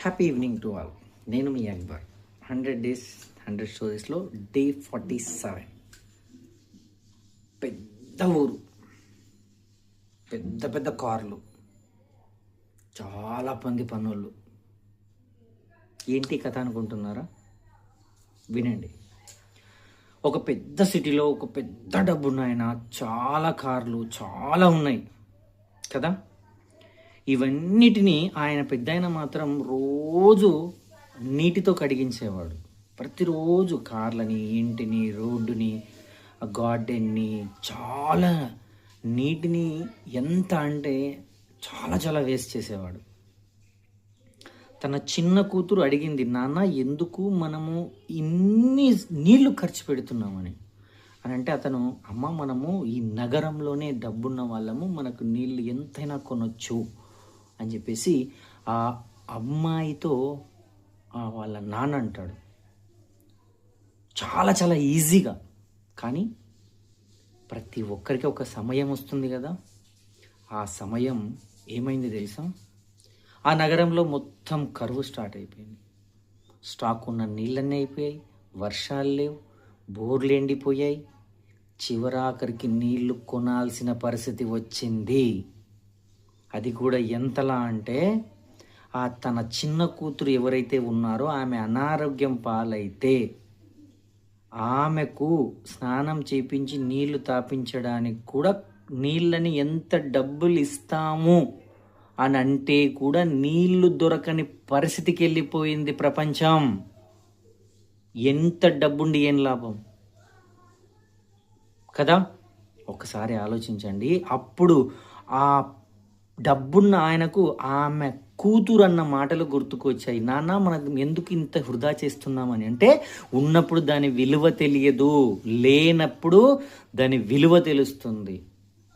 Happy evening to all. నేను మీ Akbar. 100 days 100 స్టోరీస్లో డే 47. పెద్ద ఊరు, పెద్ద పెద్ద కార్లు, చాలా మంది పనులు. ఏంటి కథ అనుకుంటున్నారా? వినండి. ఒక పెద్ద సిటీలో ఒక పెద్ద డబ్బున్న ఆయన, చాలా కార్లు చాలా ఉన్నాయి కదా. ఇవన్నిటినీ ఆయన పెద్దాయన మాత్రం రోజు నీటితో కడిగించేవాడు. ప్రతిరోజు కార్లని, ఇంటిని, రోడ్డుని, గార్డెన్ని, చాలా నీటిని ఎంత అంటే చాలా చాలా వేస్ట్ చేసేవాడు. తన చిన్న కూతురు అడిగింది, నాన్న ఎందుకు మనము ఇన్ని నీళ్లు ఖర్చు పెడుతున్నామని. అని అంటే అతను, అమ్మ మనము ఈ నగరంలోనే డబ్బున్న వాళ్ళము, మనకు నీళ్ళు ఎంతైనా కొనొచ్చు అని చెప్పేసి ఆ అమ్మాయితో వాళ్ళ నాన్న అంటాడు. చాలా చాలా ఈజీగా. కానీ ప్రతి ఒక్కరికి ఒక సమయం వస్తుంది కదా. ఆ సమయం ఏమైంది తెలుసా? ఆ నగరంలో మొత్తం కరువు స్టార్ట్ అయిపోయింది. స్టాక్ ఉన్న నీళ్ళన్నీ అయిపోయాయి, వర్షాలు లేవు, బోర్లు ఎండిపోయాయి, చివరాఖరికి నీళ్లు కొనాల్సిన పరిస్థితి వచ్చింది. అది కూడా ఎంతలా అంటే ఆ తన చిన్న కూతురు ఎవరైతే ఉన్నారో ఆమె అనారోగ్యం పాలైతే ఆమెకు స్నానం చేపించి నీళ్లు తాపించడానికి కూడా నీళ్ళని ఎంత డబ్బులు ఇస్తాము అని అంటే కూడా నీళ్లు దొరకని పరిస్థితికి వెళ్ళిపోయింది ప్రపంచం. ఎంత డబ్బుండి ఏం లాభం కదా. ఒకసారి ఆలోచించండి. అప్పుడు ఆ డబ్బున్న ఆయనకు ఆమె కూతురు అన్న మాటలు గుర్తుకొచ్చాయి. నాన్న మనకు ఎందుకు ఇంత వృధా చేస్తున్నామని. అంటే ఉన్నప్పుడు దాని విలువ తెలియదు, లేనప్పుడు దాని విలువ తెలుస్తుంది.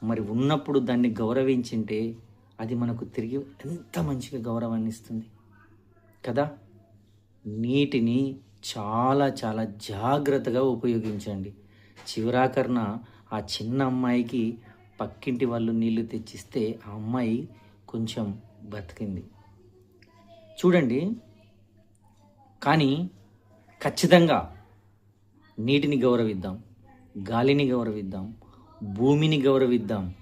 మరి ఉన్నప్పుడు దాన్ని గౌరవించింటే అది మనకు తిరిగి ఎంత మంచిగా గౌరవాన్ని ఇస్తుంది కదా. నీటిని చాలా చాలా జాగ్రత్తగా ఉపయోగించండి. చివరాకరణ ఆ చిన్న అమ్మాయికి పక్కింటి వాళ్ళు నీళ్లు తెచ్చిస్తే ఆ అమ్మాయి కొంచెం బతికింది చూడండి. కానీ ఖచ్చితంగా నీటిని గౌరవిద్దాం, గాలిని గౌరవిద్దాం, భూమిని గౌరవిద్దాం.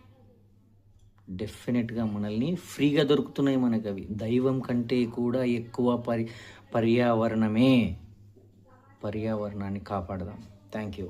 డెఫినెట్గా మనల్ని ఫ్రీగా దొరుకుతున్నాయి మనకు అవి. దైవం కంటే కూడా ఎక్కువ పర్యావరణాన్ని కాపాడదాం. Thank you.